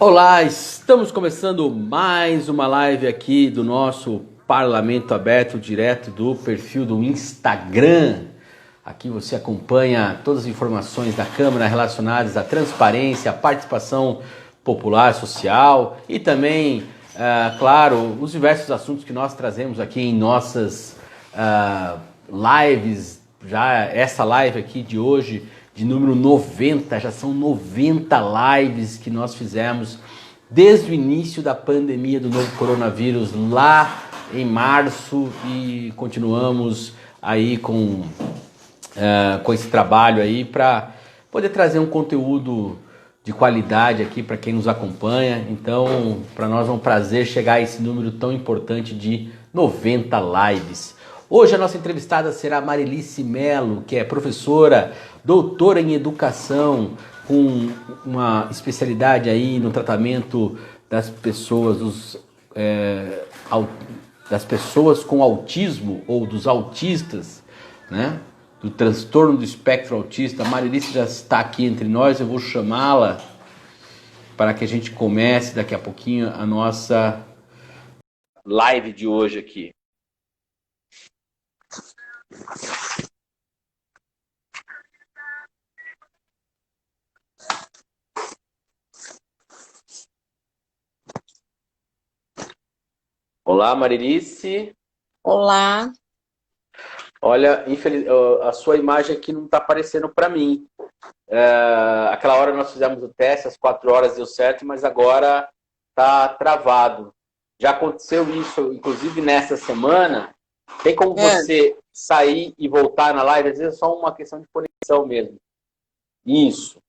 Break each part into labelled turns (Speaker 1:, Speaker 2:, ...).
Speaker 1: Olá, estamos começando mais uma live aqui do nosso Parlamento Aberto, direto do perfil do Instagram. Aqui você acompanha todas as informações da Câmara relacionadas à transparência, à participação popular, social e também, claro, os diversos assuntos que nós trazemos aqui em nossas lives. Já essa live aqui de hoje, de número 90, já são 90 lives que nós fizemos desde o início da pandemia do novo coronavírus, lá em março, e continuamos aí com esse trabalho aí para poder trazer um conteúdo de qualidade aqui para quem nos acompanha. Então, para nós é um prazer chegar a esse número tão importante de 90 lives. Hoje a nossa entrevistada será Marilice Melo, que é professora, doutora em educação, com uma especialidade aí no tratamento das pessoas, das pessoas com autismo ou dos autistas, né? Do transtorno do espectro autista. A Marilice já está aqui entre nós, eu vou chamá-la para que a gente comece daqui a pouquinho a nossa live de hoje aqui. Olá, Marilice.
Speaker 2: Olá.
Speaker 1: Olha, a sua imagem aqui não está aparecendo para mim. Aquela hora nós fizemos o teste, às 4 horas deu certo, mas agora está travado. Já aconteceu isso, inclusive nessa semana. Tem como você sair e voltar na live? Às vezes é só uma questão de conexão mesmo. Isso.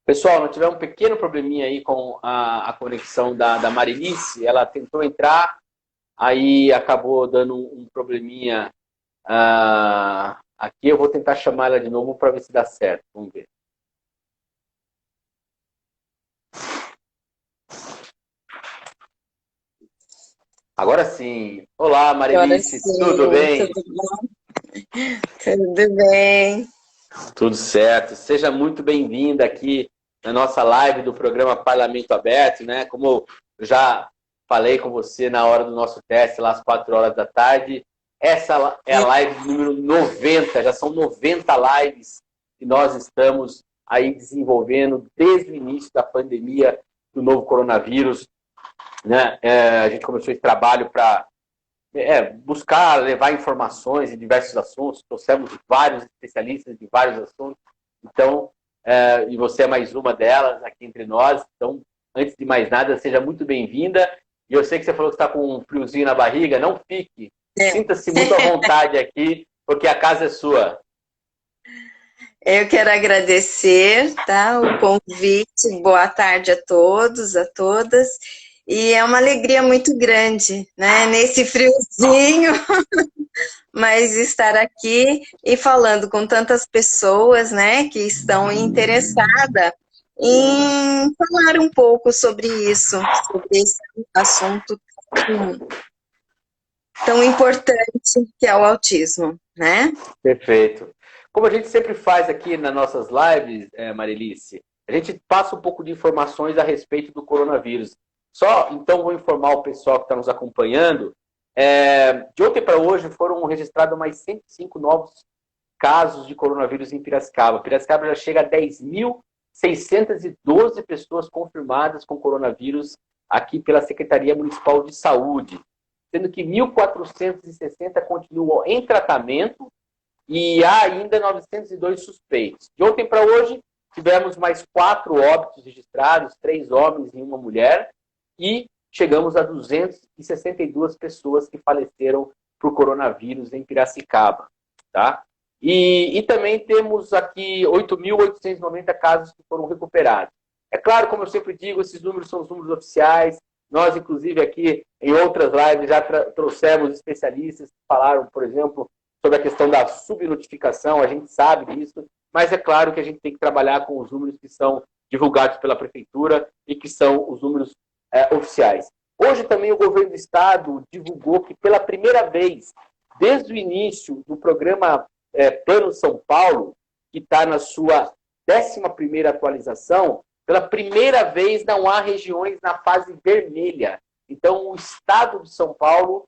Speaker 1: Pessoal, nós tivemos um pequeno probleminha aí com a conexão da Marilice. Ela tentou entrar, aí acabou dando um probleminha aqui. Eu vou tentar chamar ela de novo para ver se dá certo. Vamos ver. Agora sim. Olá,
Speaker 2: Agora
Speaker 1: Marilice,
Speaker 2: sim,
Speaker 1: tudo bem?
Speaker 2: tudo bom? Tudo bem.
Speaker 1: Tudo certo. Seja muito bem-vinda aqui na nossa live do programa Parlamento Aberto, né? Como eu já falei com você na hora do nosso teste, lá às 4 horas da tarde, essa é a live número 90, já são 90 lives que nós estamos aí desenvolvendo desde o início da pandemia do novo coronavírus, né? A gente começou esse trabalho para buscar levar informações em diversos assuntos. Trouxemos vários especialistas de vários assuntos. Então, e você é mais uma delas aqui entre nós. Então, antes de mais nada, seja muito bem-vinda. E eu sei que você falou que está com um friozinho na barriga. Não fique. Sinta-se muito à vontade aqui, porque a casa é sua.
Speaker 2: Eu quero agradecer, tá, o convite. Boa tarde a todos, a todas. E é uma alegria muito grande, né, nesse friozinho, mas estar aqui e falando com tantas pessoas, né, que estão interessadas em falar um pouco sobre isso, sobre esse assunto tão importante que é o autismo, né?
Speaker 1: Perfeito. Como a gente sempre faz aqui nas nossas lives, Marilice, a gente passa um pouco de informações a respeito do coronavírus. Só, então, vou informar o pessoal que está nos acompanhando. De ontem para hoje foram registrados mais 105 novos casos de coronavírus em Piracicaba. Piracicaba já chega a 10.612 pessoas confirmadas com coronavírus aqui pela Secretaria Municipal de Saúde, sendo que 1.460 continuam em tratamento e há ainda 902 suspeitos. De ontem para hoje, tivemos mais 4 óbitos registrados, 3 homens e 1 mulher, e chegamos a 262 pessoas que faleceram por coronavírus em Piracicaba. Tá? E também temos aqui 8.890 casos que foram recuperados. É claro, como eu sempre digo, esses números são os números oficiais. Nós, inclusive, aqui em outras lives já trouxemos especialistas que falaram, por exemplo, sobre a questão da subnotificação. A gente sabe disso, mas é claro que a gente tem que trabalhar com os números que são divulgados pela Prefeitura e que são os números oficiais. Hoje também o governo do estado divulgou que pela primeira vez, desde o início do programa Plano São Paulo, que está na sua 11ª atualização, pela primeira vez não há regiões na fase vermelha. Então, o estado de São Paulo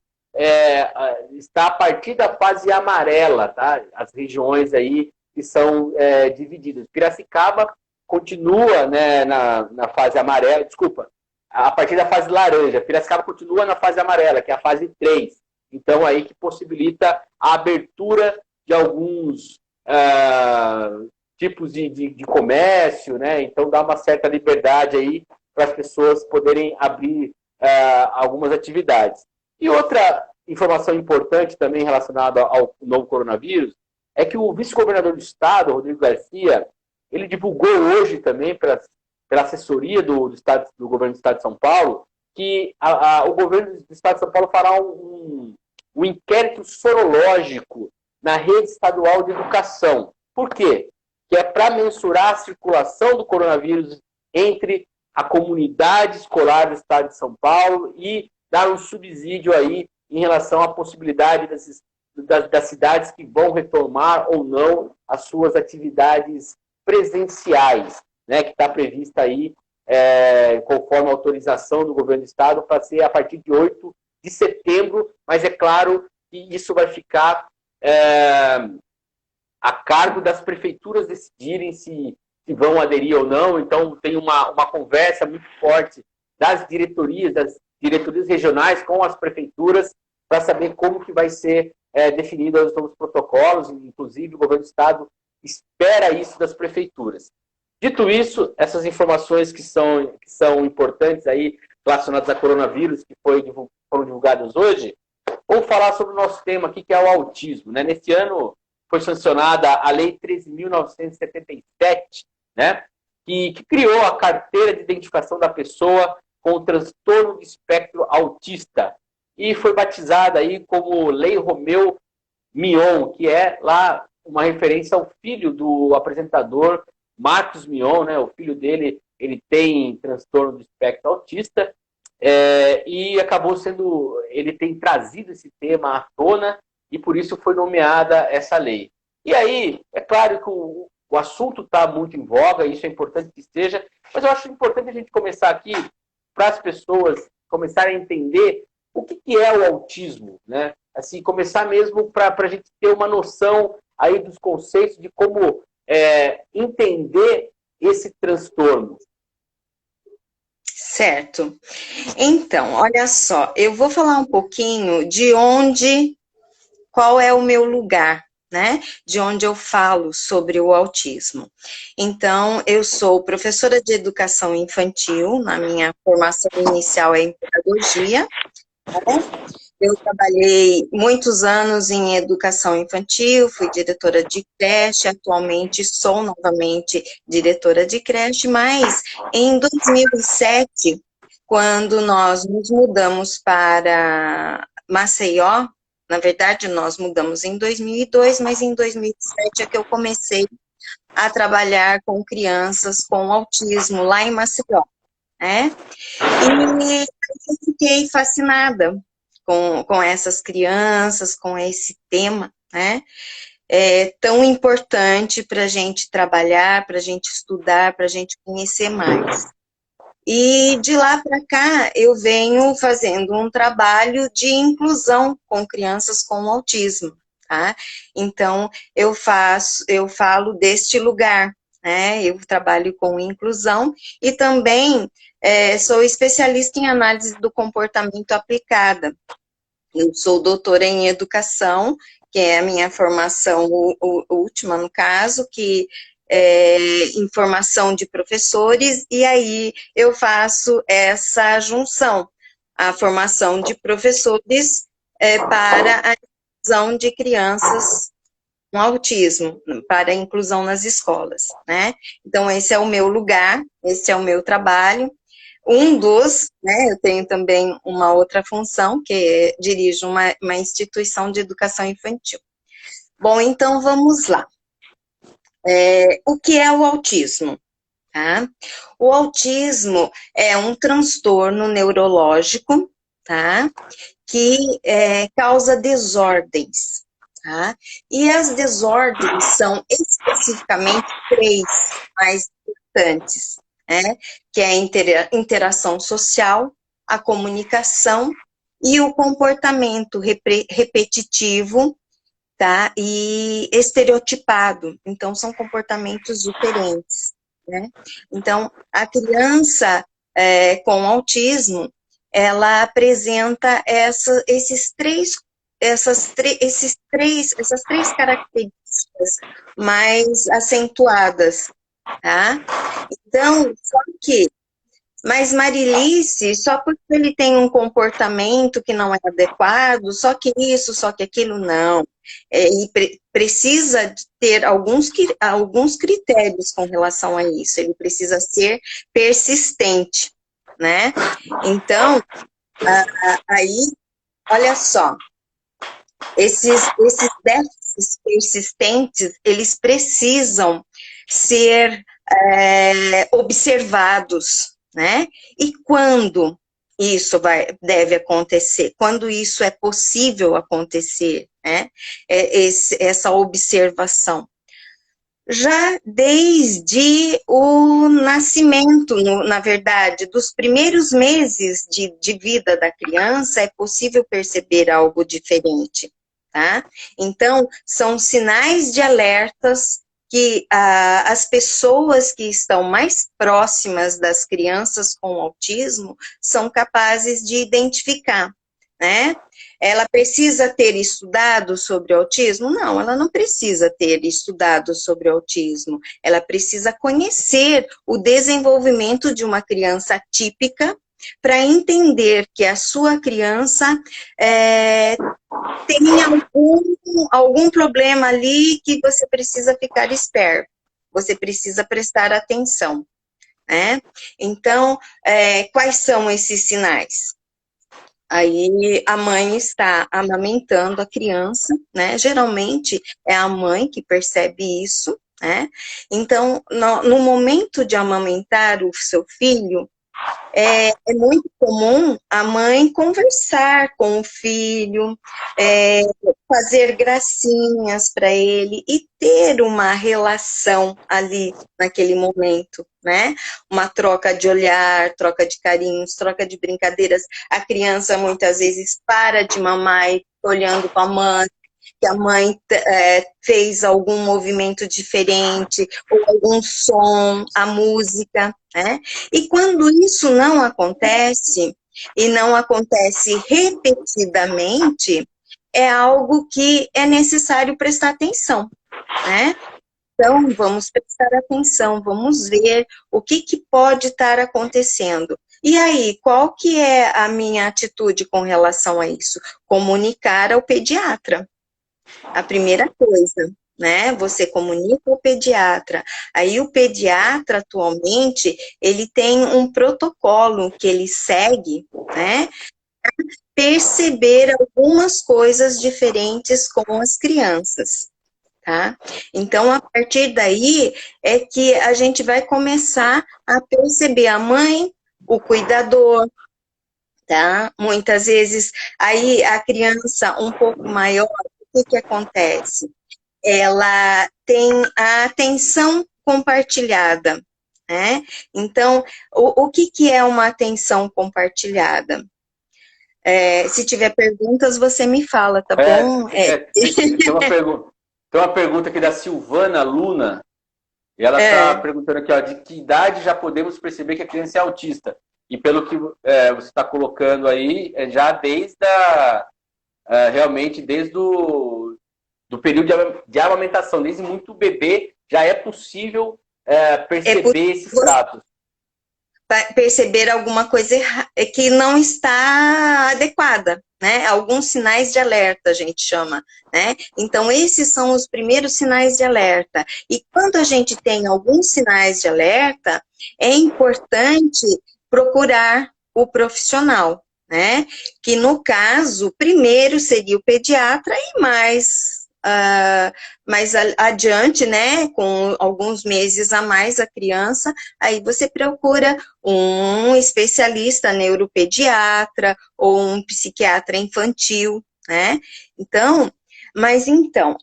Speaker 1: está a partir da fase amarela, tá? As regiões aí que são divididas. Piracicaba continua, né, na fase amarela, desculpa, a partir da fase laranja. Piracicaba continua na fase amarela, que é a fase 3. Então, aí que possibilita a abertura de alguns tipos de comércio, né? Então, dá uma certa liberdade aí para as pessoas poderem abrir algumas atividades. E outra informação importante também relacionada ao novo coronavírus é que o vice-governador do estado, Rodrigo Garcia, ele divulgou hoje também, pela assessoria do governo do estado de São Paulo, que o governo do estado de São Paulo fará um inquérito sorológico na rede estadual de educação. Por quê? Que é para mensurar a circulação do coronavírus entre a comunidade escolar do estado de São Paulo e dar um subsídio aí em relação à possibilidade das cidades que vão retomar ou não as suas atividades presenciais, né, que está prevista aí, conforme a autorização do governo do estado, para ser a partir de 8 de setembro, mas é claro que isso vai ficar a cargo das prefeituras decidirem se vão aderir ou não. Então, tem uma conversa muito forte das diretorias regionais com as prefeituras para saber como que vai ser definido os novos protocolos. Inclusive, o governo do estado espera isso das prefeituras. Dito isso, essas informações que são importantes aí, relacionadas a coronavírus, que foram divulgadas hoje, vamos falar sobre o nosso tema aqui, que é o autismo, né? Neste ano foi sancionada a Lei 13.977, né? Que criou a carteira de identificação da pessoa com transtorno de espectro autista e foi batizada aí como Lei Romeu Mion, que é lá uma referência ao filho do apresentador Marcos Mion, né? O filho dele, ele tem transtorno do espectro autista, e acabou ele tem trazido esse tema à tona e por isso foi nomeada essa lei. E aí, é claro que o assunto está muito em voga, isso é importante que esteja, mas eu acho importante a gente começar aqui, para as pessoas começarem a entender o que é o autismo, né? Assim, começar mesmo para a gente ter uma noção aí dos conceitos de como entender esse transtorno.
Speaker 2: Certo. Então, olha só, eu vou falar um pouquinho qual é o meu lugar, né? De onde eu falo sobre o autismo. Então, eu sou professora de educação infantil, na minha formação inicial é em pedagogia, né? Eu trabalhei muitos anos em educação infantil, fui diretora de creche, atualmente sou novamente diretora de creche, mas em 2007, quando nós nos mudamos para Maceió, na verdade nós mudamos em 2002, mas em 2007 é que eu comecei a trabalhar com crianças com autismo lá em Maceió, né? E eu fiquei fascinada com essas crianças, com esse tema, né? É tão importante para a gente trabalhar, para a gente estudar, para a gente conhecer mais. E de lá para cá, eu venho fazendo um trabalho de inclusão com crianças com autismo, tá? Então, eu falo deste lugar, né? Eu trabalho com inclusão e também sou especialista em análise do comportamento aplicada. Eu sou doutora em educação, que é a minha formação última, no caso, que é em formação de professores, e aí eu faço essa junção, a formação de professores para a inclusão de crianças com autismo, para a inclusão nas escolas, né? Então, esse é o meu lugar, esse é o meu trabalho. Eu tenho também uma outra função, que dirijo uma instituição de educação infantil. Bom, então vamos lá. O que é o autismo? Tá? O autismo é um transtorno neurológico, tá? Que causa desordens, tá? E as desordens são especificamente 3 mais importantes. né? Que é a interação social, a comunicação e o comportamento repetitivo, tá? E estereotipado. Então, são comportamentos diferentes, né? Então, a criança com autismo, ela apresenta essas três características mais acentuadas, tá? Então, só que mas Marilice, só porque ele tem um comportamento que não é adequado, só que isso, só que aquilo, não. E precisa ter alguns critérios com relação a isso. Ele precisa ser persistente, né? Então, aí, olha só, esses déficits persistentes, eles precisam ser observados, né? E quando isso deve acontecer? Quando isso é possível acontecer, né? Essa observação. Já desde o nascimento, na verdade, dos primeiros meses de vida da criança, é possível perceber algo diferente, tá? Então, são sinais de alertas que as pessoas que estão mais próximas das crianças com autismo são capazes de identificar, né? Ela precisa ter estudado sobre autismo? Não, ela não precisa ter estudado sobre autismo. Ela precisa conhecer o desenvolvimento de uma criança típica para entender que a sua criança tem algum problema ali que você precisa ficar esperto, você precisa prestar atenção, né? Então, quais são esses sinais? Aí a mãe está amamentando a criança, né? Geralmente é a mãe que percebe isso, né? Então, no momento de amamentar o seu filho, é muito comum a mãe conversar com o filho, fazer gracinhas para ele e ter uma relação ali naquele momento, né? Uma troca de olhar, troca de carinhos, troca de brincadeiras. A criança muitas vezes para de mamar e fica olhando para a mãe, que a mãe fez algum movimento diferente, ou algum som, a música, né? E quando isso não acontece, e não acontece repetidamente, é algo que é necessário prestar atenção, né? Então, vamos prestar atenção, vamos ver o que pode estar acontecendo. E aí, qual que é a minha atitude com relação a isso? Comunicar ao pediatra. A primeira coisa, né? Você comunica ao pediatra. Aí o pediatra, atualmente, ele tem um protocolo que ele segue, né? Perceber algumas coisas diferentes com as crianças, tá? Então, a partir daí, é que a gente vai começar a perceber a mãe, o cuidador, tá? Muitas vezes, aí a criança um pouco maior, o que acontece? Ela tem a atenção compartilhada, né? Então, o que é uma atenção compartilhada? Se tiver perguntas, você me fala, tá bom?
Speaker 1: Tem uma pergunta aqui da Silvana Luna, e ela está perguntando aqui, ó, de que idade já podemos perceber que a criança é autista? E pelo que você está colocando aí, já realmente desde do período de amamentação, desde muito bebê, já é possível perceber esses tratos.
Speaker 2: Perceber alguma coisa que não está adequada, né? Alguns sinais de alerta, a gente chama, né? Então, esses são os primeiros sinais de alerta. E quando a gente tem alguns sinais de alerta, é importante procurar o profissional, né? Que no caso, primeiro seria o pediatra e mais adiante, né, com alguns meses a mais a criança, aí você procura um especialista neuropediatra ou um psiquiatra infantil, né? Então,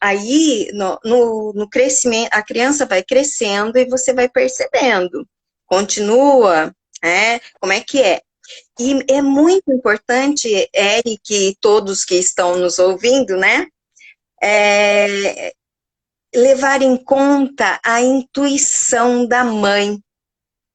Speaker 2: aí no crescimento, a criança vai crescendo e você vai percebendo Continua? Como é que é? E é muito importante, Eric, e todos que estão nos ouvindo, né? Levar em conta a intuição da mãe,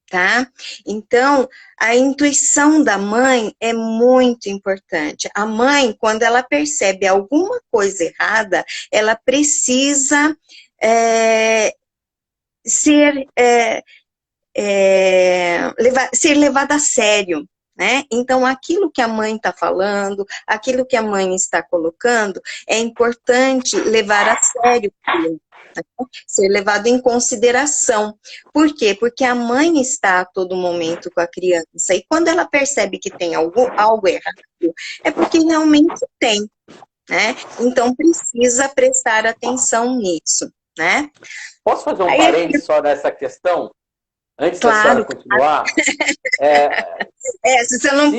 Speaker 2: tá? Então, a intuição da mãe é muito importante. A mãe, quando ela percebe alguma coisa errada, ela precisa ser levada a sério, né? Então, aquilo que a mãe está falando, aquilo que a mãe está colocando, é importante levar a sério, né? Ser levado em consideração. Por quê? Porque a mãe está a todo momento com a criança, e quando ela percebe que tem algo errado, é porque realmente tem, né? Então, precisa prestar atenção nisso, né?
Speaker 1: Posso fazer um parênteses só nessa questão? Antes da senhora continuar?
Speaker 2: Se você não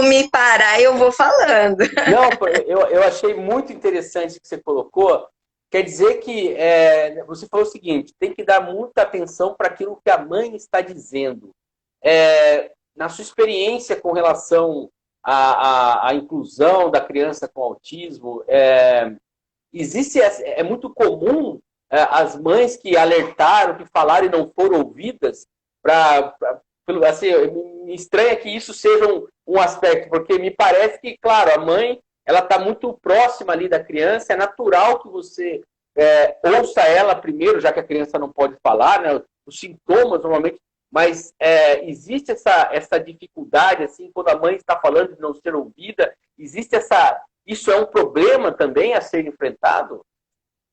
Speaker 2: me parar, eu vou falando.
Speaker 1: Não, eu achei muito interessante o que você colocou. Quer dizer que você falou o seguinte, tem que dar muita atenção para aquilo que a mãe está dizendo. Na sua experiência com relação à inclusão da criança com autismo, é muito comum as mães que alertaram, que falaram e não foram ouvidas, assim, me estranha que isso seja um aspecto, porque me parece que, claro, a mãe ela está muito próxima ali da criança, é natural que você ouça ela primeiro, já que a criança não pode falar, né, os sintomas normalmente, mas existe essa dificuldade, assim, quando a mãe está falando de não ser ouvida, isso é um problema também a ser enfrentado?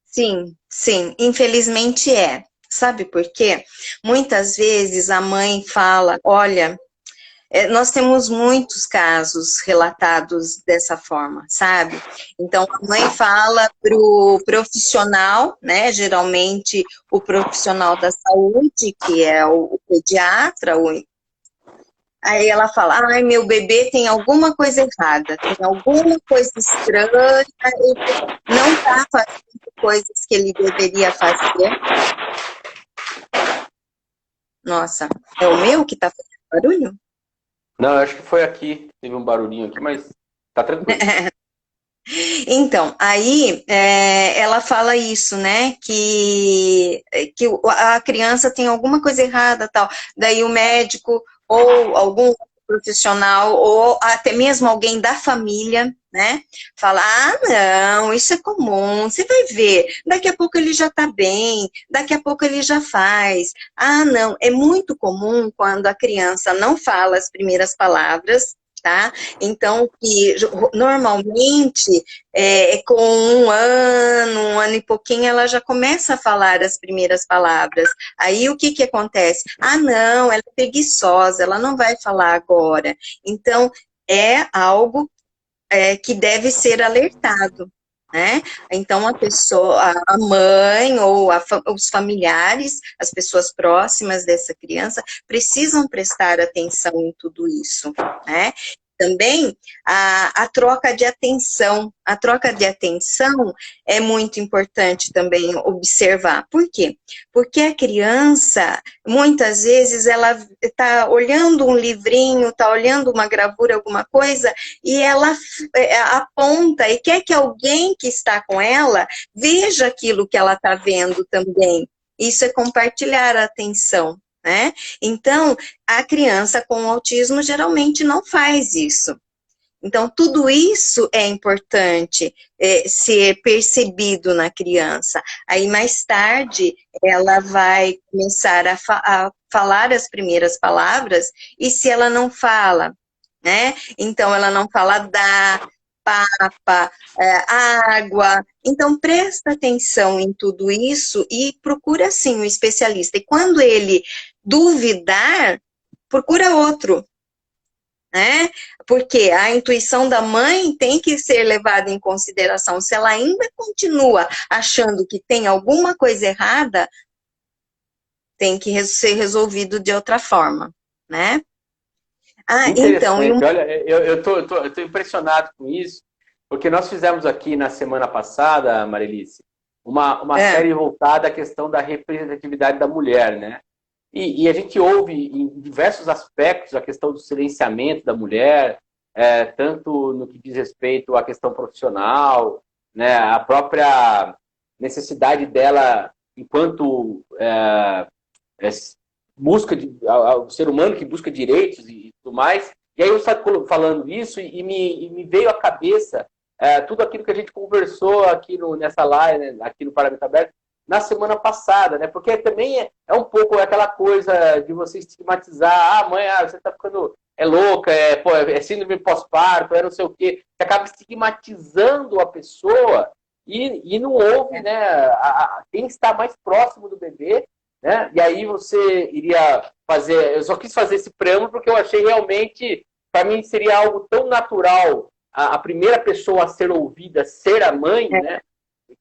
Speaker 2: Sim, sim, infelizmente é. Sabe por quê? Muitas vezes a mãe fala, olha, nós temos muitos casos relatados dessa forma, sabe? Então, a mãe fala para o profissional, né? Geralmente, o profissional da saúde, que é o pediatra, aí ela fala, ai, meu bebê tem alguma coisa errada, tem alguma coisa estranha, ele não está fazendo coisas que ele deveria fazer. Nossa, é o meu que está fazendo barulho?
Speaker 1: Não, acho que foi aqui, teve um barulhinho aqui, mas tá tranquilo.
Speaker 2: Então, aí ela fala isso, né, que a criança tem alguma coisa errada, tal. Daí o médico ou algum profissional ou até mesmo alguém da família, né, fala, não, isso é comum, você vai ver, daqui a pouco ele já tá bem, daqui a pouco ele já faz. Não, é muito comum quando a criança não fala as primeiras palavras, tá? Então, que normalmente, com um ano e pouquinho, ela já começa a falar as primeiras palavras. Aí, o que acontece? Não, ela é preguiçosa, ela não vai falar agora. Então, é algo que deve ser alertado, né? Então, a pessoa, a mãe ou os familiares, as pessoas próximas dessa criança, precisam prestar atenção em tudo isso, né? Também a troca de atenção. A troca de atenção é muito importante também observar. Por quê? Porque a criança, muitas vezes, ela está olhando um livrinho, está olhando uma gravura, alguma coisa, e ela aponta e quer que alguém que está com ela veja aquilo que ela está vendo também. Isso é compartilhar a atenção, né? Então, a criança com autismo geralmente não faz isso. Então, tudo isso é importante ser percebido na criança. Aí, mais tarde, ela vai começar a falar as primeiras palavras, e se ela não fala, né? Então, ela não fala dá, papa, água. Então, presta atenção em tudo isso e procura, sim, um especialista. E quando ele duvidar, procura outro, né? Porque a intuição da mãe tem que ser levada em consideração. Se ela ainda continua achando que tem alguma coisa errada, tem que ser resolvido de outra forma, né?
Speaker 1: Então... Olha, eu tô impressionado com isso, porque nós fizemos aqui na semana passada, Marilice, uma série voltada à questão da representatividade da mulher, né? E a gente ouve em diversos aspectos a questão do silenciamento da mulher, tanto no que diz respeito à questão profissional, né, a própria necessidade dela, enquanto busca o ser humano que busca direitos e tudo mais. E aí eu estava falando isso e me veio à cabeça tudo aquilo que a gente conversou aqui nessa live, né, aqui no Parlamento Aberto, na semana passada, né? Porque também é um pouco aquela coisa de você estigmatizar, mãe, você está ficando louca, é síndrome pós-parto, não sei o quê. Você acaba estigmatizando a pessoa e não ouve, né, quem está mais próximo do bebê, né? E aí você iria fazer... Eu só quis fazer esse preâmbulo porque eu achei realmente, para mim, seria algo tão natural a primeira pessoa a ser ouvida ser a mãe, né?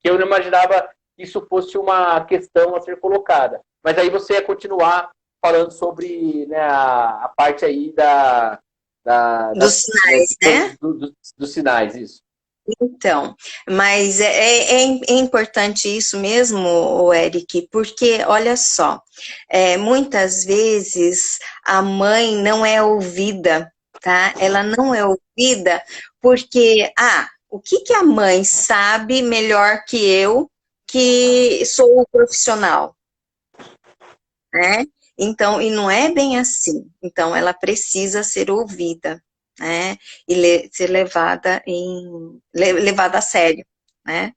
Speaker 1: Que eu não imaginava que isso fosse uma questão a ser colocada. Mas aí você ia continuar falando sobre, né, a parte aí
Speaker 2: Dos sinais, né?
Speaker 1: Dos sinais, isso.
Speaker 2: Então, mas é importante isso mesmo, Eric, porque, olha só, muitas vezes a mãe não é ouvida, tá? Ela não é ouvida porque, o que a mãe sabe melhor que eu, que sou o profissional, né? Então, e não é bem assim. Então, ela precisa ser ouvida, né? E ser levada a sério, né?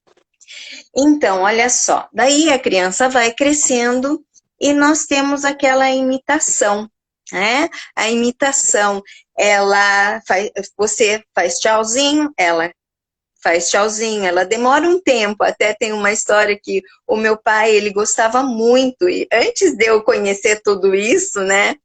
Speaker 2: Então, olha só, daí a criança vai crescendo e nós temos aquela imitação, né? A imitação, você faz tchauzinho, ela faz tchauzinho, ela demora um tempo, até tem uma história que o meu pai, ele gostava muito, e antes de eu conhecer tudo isso, né,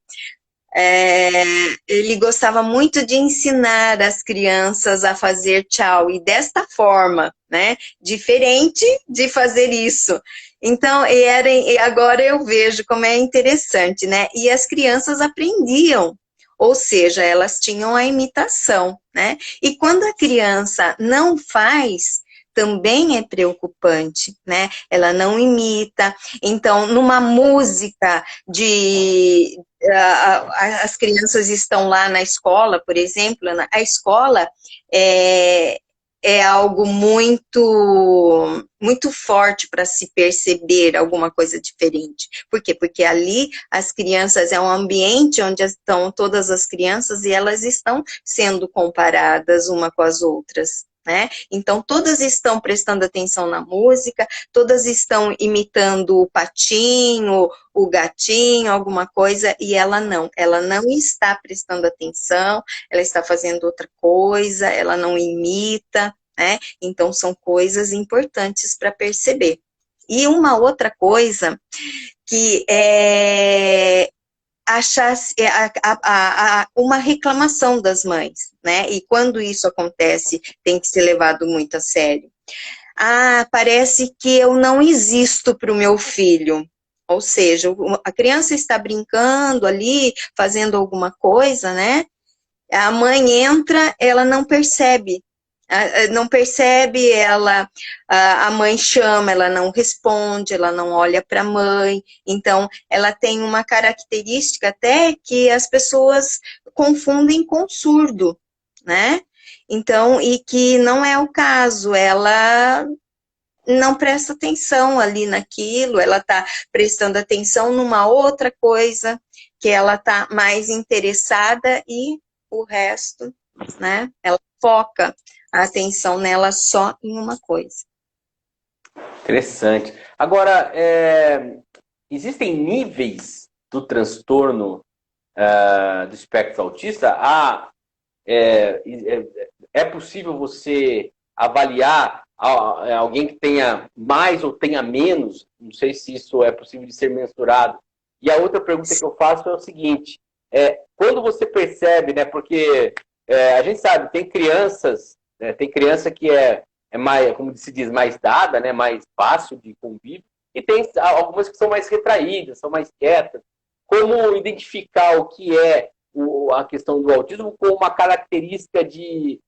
Speaker 2: ele gostava muito de ensinar as crianças a fazer tchau, e desta forma, né, diferente de fazer isso. Então, e agora eu vejo como é interessante, né, e as crianças aprendiam, ou seja, elas tinham a imitação, né, e quando a criança não faz, também é preocupante, né, ela não imita. Então, numa música as crianças estão lá na escola, por exemplo, a escola é algo muito, muito forte para se perceber alguma coisa diferente. Por quê? Porque ali as crianças, é um ambiente onde estão todas as crianças e elas estão sendo comparadas uma com as outras, né? Então, todas estão prestando atenção na música, todas estão imitando o patinho, o gatinho, alguma coisa, e ela não está prestando atenção, ela está fazendo outra coisa, ela não imita, né? Então, são coisas importantes para perceber. E uma outra coisa que achar uma reclamação das mães, né? E quando isso acontece, tem que ser levado muito a sério. Parece que eu não existo para o meu filho. Ou seja, a criança está brincando ali, fazendo alguma coisa, né? A mãe entra, ela não percebe. A mãe chama, ela não responde, ela não olha para a mãe. Então, ela tem uma característica até que as pessoas confundem com surdo, né? Então, e que não é o caso, ela não presta atenção ali naquilo, ela está prestando atenção numa outra coisa, que ela está mais interessada e o resto, né? Ela foca a atenção nela só em uma coisa.
Speaker 1: Interessante. Agora, existem níveis do transtorno do espectro autista? É possível você avaliar alguém que tenha mais ou tenha menos? Não sei se isso é possível de ser mensurado. E a outra pergunta que eu faço é o seguinte, quando você percebe, né, porque a gente sabe, tem crianças, né, tem criança que é mais, como se diz, mais dada, né, mais fácil de convívio, e tem algumas que são mais retraídas, são mais quietas. Como identificar o que é a questão do autismo como uma característica de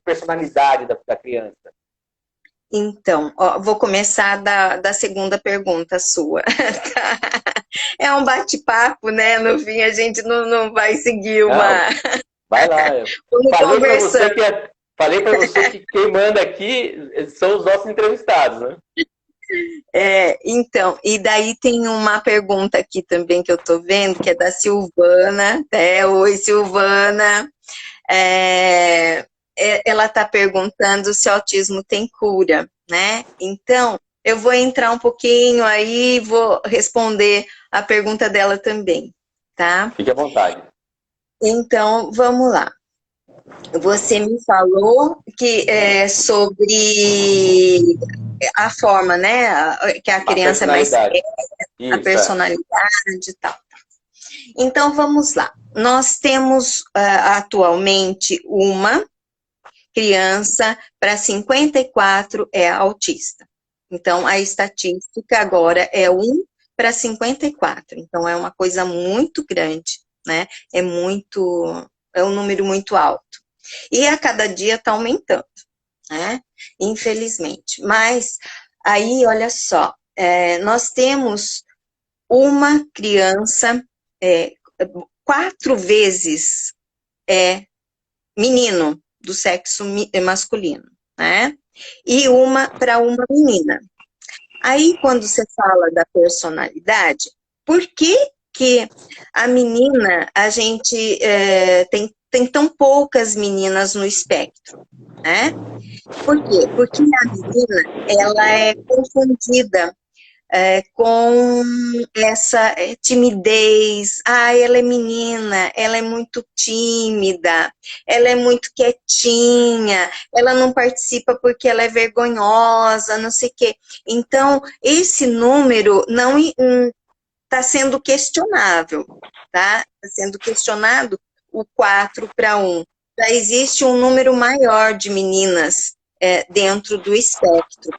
Speaker 1: personalidade da criança?
Speaker 2: Então, ó, vou começar da segunda pergunta sua. É um bate-papo, né? No fim, a gente não vai seguir uma...
Speaker 1: Não, vai lá. Eu
Speaker 2: Vamos
Speaker 1: falei para você
Speaker 2: conversando.
Speaker 1: que falei para você que quem manda aqui são os nossos entrevistados, né?
Speaker 2: Então, e daí tem uma pergunta aqui também que eu tô vendo, que é da Silvana. Oi, Silvana. Ela está perguntando se o autismo tem cura, né? Então, eu vou entrar um pouquinho aí e vou responder a pergunta dela também, tá?
Speaker 1: Fique à vontade.
Speaker 2: Então, vamos lá. Você me falou que sobre a forma, né? Que a criança é mais
Speaker 1: personalidade.
Speaker 2: a
Speaker 1: Isso,
Speaker 2: personalidade e tal. Então, vamos lá. Nós temos atualmente uma criança para 54 é autista. Então, a estatística agora é 1 para 54. Então, é uma coisa muito grande, né? É um número muito alto. E a cada dia está aumentando, né? Infelizmente. Mas, aí, olha só, nós temos uma criança 4 vezes menino do sexo masculino, né? E uma para uma menina. Aí, quando você fala da personalidade, por que que a menina, a gente tem tão poucas meninas no espectro, né? Por quê? Porque a menina, ela é confundida com essa timidez. Ela é menina, ela é muito tímida, ela é muito quietinha, ela não participa porque ela é vergonhosa, não sei o quê. Então, esse número não está sendo questionável, tá? Está sendo questionado o 4 para 1. Já existe um número maior de meninas dentro do espectro,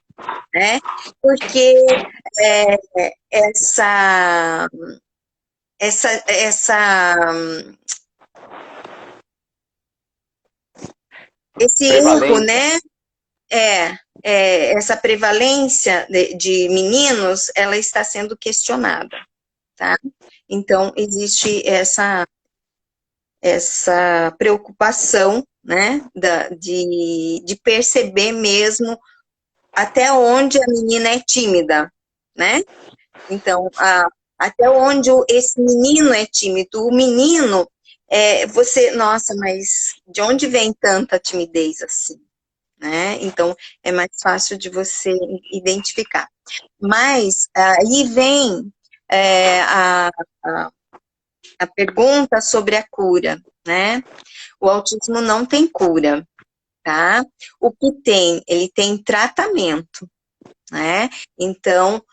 Speaker 2: né? Porque esse erro,
Speaker 1: prevalência.
Speaker 2: né? Essa prevalência de meninos, ela está sendo questionada, tá? Então, existe essa preocupação, né, de perceber mesmo até onde a menina é tímida, né? Então, até onde esse menino é tímido. O menino, nossa, mas de onde vem tanta timidez assim? Né? Então, é mais fácil de você identificar. Mas, aí vem a pergunta sobre a cura, né? O autismo não tem cura, tá? O que tem? Ele tem tratamento, né? Então,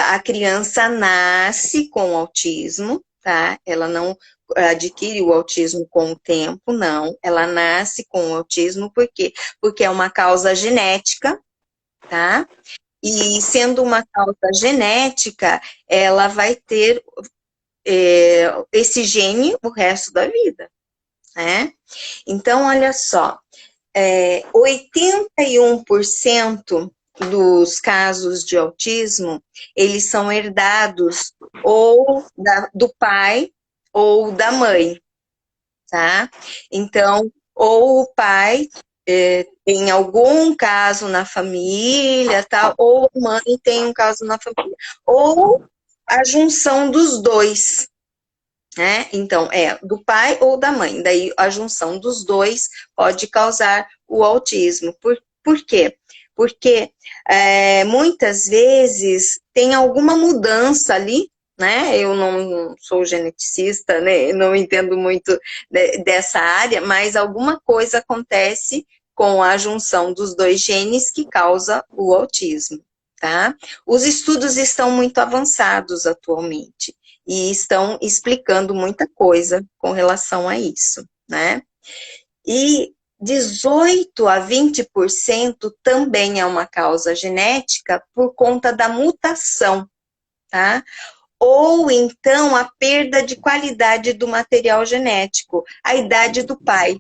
Speaker 2: a criança nasce com autismo, tá? Ela não adquire o autismo com o tempo, não. Ela nasce com o autismo, por quê? Porque é uma causa genética, tá? E sendo uma causa genética, ela vai ter esse gene o resto da vida, né? Então, olha só, 81% dos casos de autismo, eles são herdados ou do pai ou da mãe, tá? Então, ou o pai tem algum caso na família, tá? Ou a mãe tem um caso na família. Ou a junção dos dois, né? Então, do pai ou da mãe. Daí, a junção dos dois pode causar o autismo. Por quê? Porque muitas vezes tem alguma mudança ali, né? Eu não sou geneticista, né? Não entendo muito dessa área, mas alguma coisa acontece com a junção dos dois genes que causa o autismo, tá? Os estudos estão muito avançados atualmente e estão explicando muita coisa com relação a isso, né? E 18 a 20% também é uma causa genética por conta da mutação, tá? Ou então a perda de qualidade do material genético, a idade do pai,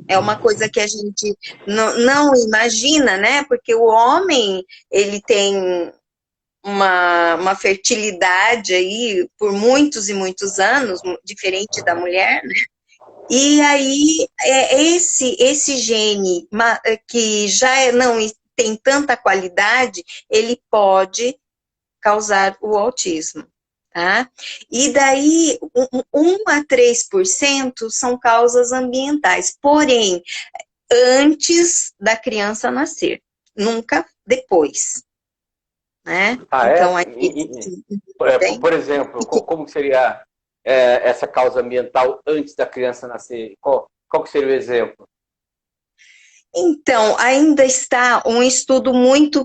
Speaker 2: É uma coisa que a gente não imagina, né? Porque o homem, ele tem uma fertilidade aí por muitos e muitos anos, diferente da mulher, né? E aí, esse gene que não tem tanta qualidade, ele pode causar o autismo, tá? E daí, 1 a 3% são causas ambientais, porém, antes da criança nascer, nunca depois, né? Então, aí,
Speaker 1: por exemplo, como que seria essa causa ambiental antes da criança nascer? Qual que seria o exemplo?
Speaker 2: Então, ainda está um estudo muito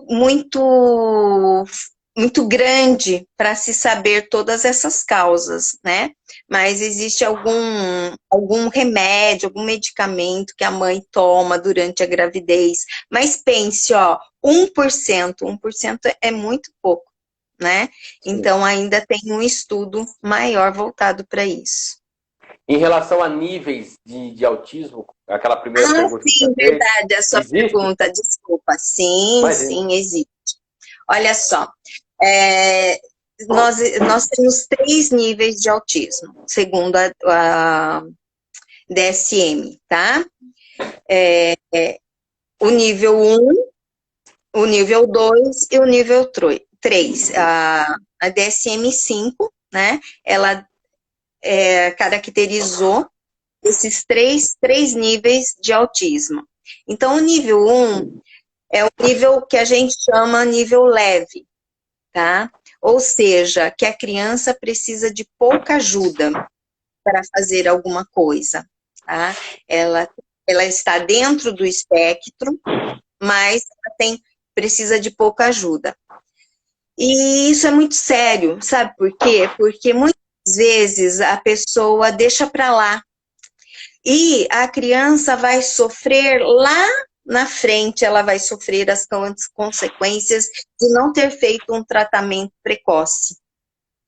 Speaker 2: grande para se saber todas essas causas, né? Mas existe algum remédio, algum medicamento que a mãe toma durante a gravidez. Mas pense, ó, 1% é muito pouco, né? Então, ainda tem um estudo maior voltado para isso.
Speaker 1: Em relação a níveis de autismo, aquela primeira pergunta.
Speaker 2: Sim, verdade, a sua pergunta, desculpa. Sim, existe. Olha só, nós temos 3 níveis de autismo, segundo a DSM, tá? O nível 1, o nível 2 e o nível 3. A DSM-5, né, ela caracterizou esses três níveis de autismo. Então, o nível 1 é o nível que a gente chama nível leve, tá? Ou seja, que a criança precisa de pouca ajuda para fazer alguma coisa, tá? Ela está dentro do espectro, mas ela precisa de pouca ajuda. E isso é muito sério, sabe por quê? Porque muitas vezes a pessoa deixa para lá e a criança vai sofrer lá na frente, ela vai sofrer as consequências de não ter feito um tratamento precoce,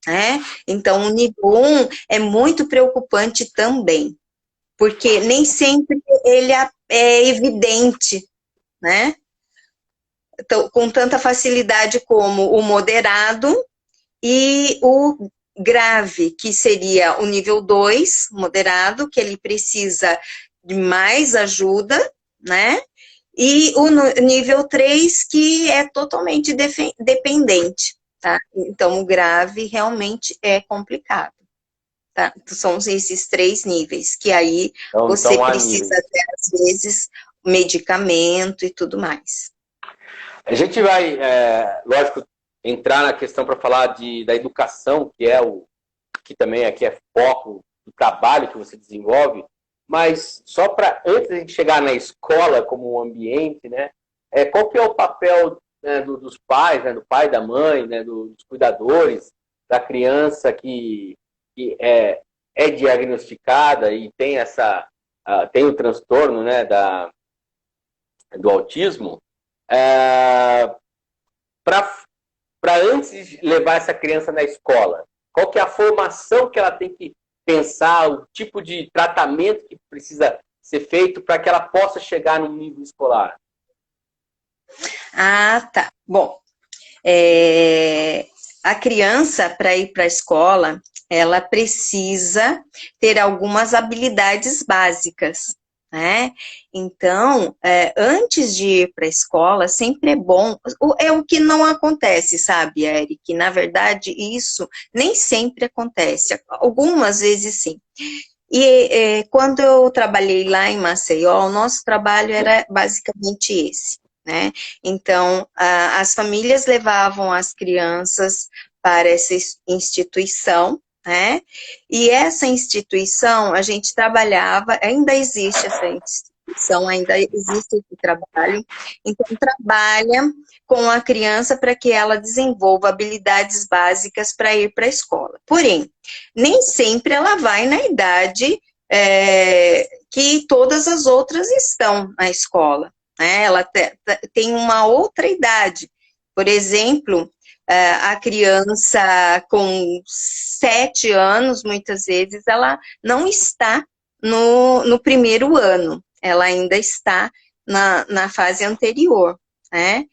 Speaker 2: né? Então, o nível 1 é muito preocupante também, porque nem sempre ele é evidente, né? Então, com tanta facilidade como o moderado e o grave, que seria o nível 2, moderado, que ele precisa de mais ajuda, né? E o nível 3, que é totalmente dependente, tá? Então, o grave realmente é complicado, tá? São esses 3 níveis, que aí você precisa ter, às vezes, medicamento e tudo mais.
Speaker 1: A gente vai, lógico, entrar na questão para falar da educação, que também aqui é foco do trabalho que você desenvolve, mas só para, antes de a gente chegar na escola como um ambiente, né, qual que é o papel, né, dos pais, né, do pai, da mãe, né, dos cuidadores, da criança que é diagnosticada e tem tem o transtorno, né, do autismo, para antes de levar essa criança na escola? Qual que é a formação que ela tem que pensar, o tipo de tratamento que precisa ser feito para que ela possa chegar no nível escolar?
Speaker 2: Ah, tá. Bom, a criança, para ir para a escola, ela precisa ter algumas habilidades básicas, né? Então, antes de ir para a escola, sempre é bom. É o que não acontece, sabe, Eric? Na verdade, isso nem sempre acontece. Algumas vezes sim. E quando eu trabalhei lá em Maceió, o nosso trabalho era basicamente esse, né? Então, as famílias levavam as crianças para essa instituição, né? E essa instituição, a gente trabalhava, ainda existe essa instituição, ainda existe esse trabalho, então trabalha com a criança para que ela desenvolva habilidades básicas para ir para a escola. Porém, nem sempre ela vai na idade que todas as outras estão na escola, né? Ela tem uma outra idade. Por exemplo, a criança com 7 anos, muitas vezes, ela não está no primeiro ano. ela ainda está na fase anterior, né?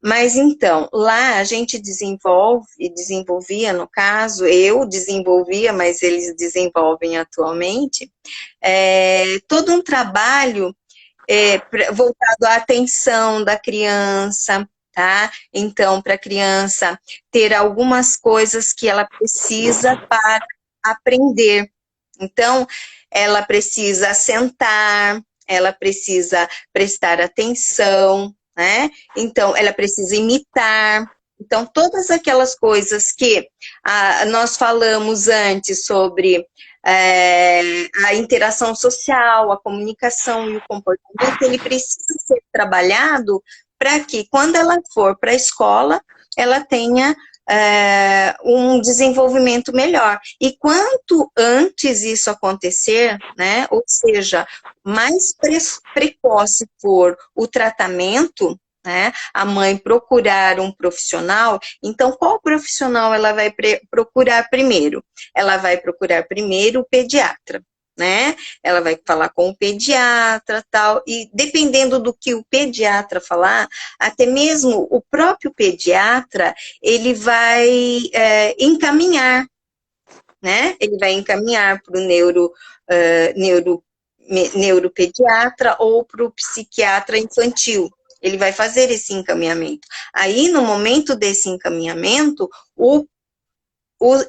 Speaker 2: Mas então, lá a gente desenvolvia, no caso, eu desenvolvia, mas eles desenvolvem atualmente, todo um trabalho voltado à atenção da criança, tá? Então, para a criança ter algumas coisas que ela precisa para aprender. Então, ela precisa sentar, ela precisa prestar atenção, né? Então, ela precisa imitar. Então, todas aquelas coisas que nós falamos antes sobre a interação social, a comunicação e o comportamento, ele precisa ser trabalhado para que, quando ela for para a escola, ela tenha um desenvolvimento melhor. E quanto antes isso acontecer, né, ou seja, mais precoce for o tratamento, né, a mãe procurar um profissional, então qual profissional ela vai procurar primeiro? Ela vai procurar primeiro o pediatra, né? Ela vai falar com o pediatra, tal, e dependendo do que o pediatra falar, até mesmo o próprio pediatra, ele vai encaminhar, né? Ele vai encaminhar para o neuropediatra ou para o psiquiatra infantil. Ele vai fazer esse encaminhamento. Aí, no momento desse encaminhamento,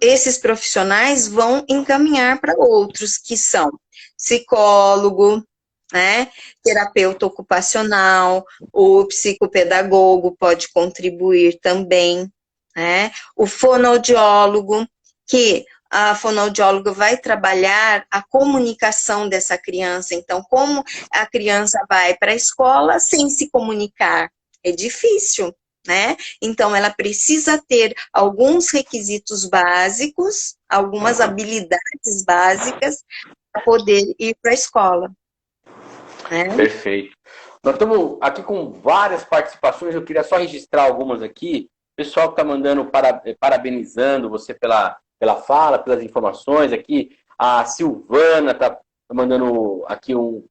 Speaker 2: esses profissionais vão encaminhar para outros, que são psicólogo, né, terapeuta ocupacional, o psicopedagogo pode contribuir também, né, o fonoaudiólogo, que a fonoaudióloga vai trabalhar a comunicação dessa criança. Então, como a criança vai para a escola sem se comunicar? É difícil, né? Então, ela precisa ter alguns requisitos básicos, algumas habilidades básicas para poder ir para a escola. Né?
Speaker 1: Perfeito. Nós estamos aqui com várias participações, eu queria só registrar algumas aqui. O pessoal que está mandando, parabenizando você pela fala, pelas informações aqui. A Silvana está mandando aqui um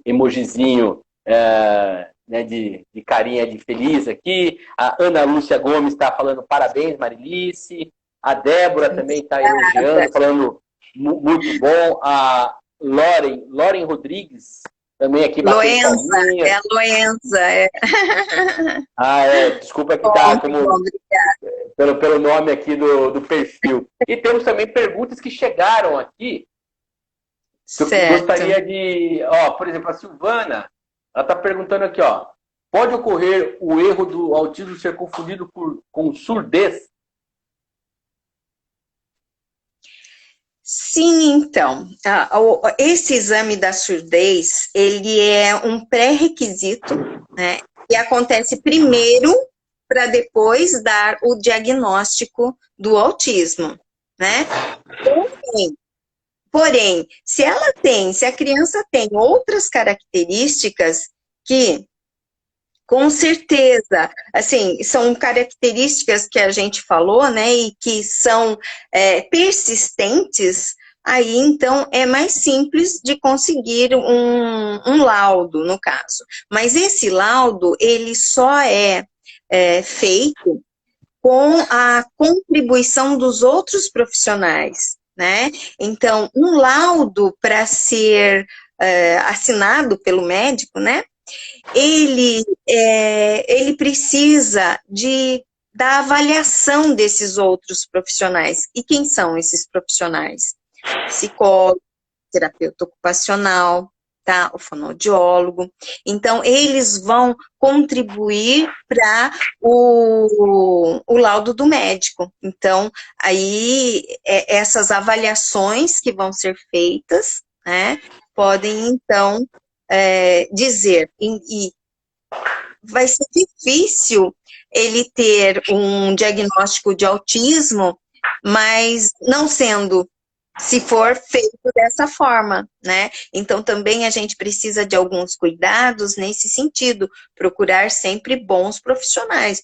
Speaker 1: emojizinho né, de carinha de feliz aqui. A Ana Lúcia Gomes está falando parabéns, Marilice. A Débora também está elogiando, falando muito bom. A Loren Rodrigues também aqui batendo palminha.
Speaker 2: É a Loenza,
Speaker 1: Desculpa que tá como pelo nome aqui do perfil. E temos também perguntas que chegaram aqui. Que eu gostaria de... por exemplo, a Silvana, ela está perguntando aqui, pode ocorrer o erro do autismo ser confundido com surdez?
Speaker 2: Sim, então, esse exame da surdez, ele é um pré-requisito, né, que acontece primeiro para depois dar o diagnóstico do autismo, né? Porém, se a criança tem outras características que, com certeza, assim, são características que a gente falou, né, e que são persistentes, aí, então, é mais simples de conseguir um laudo, no caso. Mas esse laudo, ele só é feito com a contribuição dos outros profissionais, né? Então, um laudo para ser assinado pelo médico, né? Ele precisa da avaliação desses outros profissionais. E quem são esses profissionais? Psicólogo, terapeuta ocupacional, tá? O fonoaudiólogo. Então, eles vão contribuir para o laudo do médico. Então, aí, essas avaliações que vão ser feitas, né, podem, então, dizer, e vai ser difícil ele ter um diagnóstico de autismo, mas não sendo, se for feito dessa forma, né? Então, também a gente precisa de alguns cuidados nesse sentido, procurar sempre bons profissionais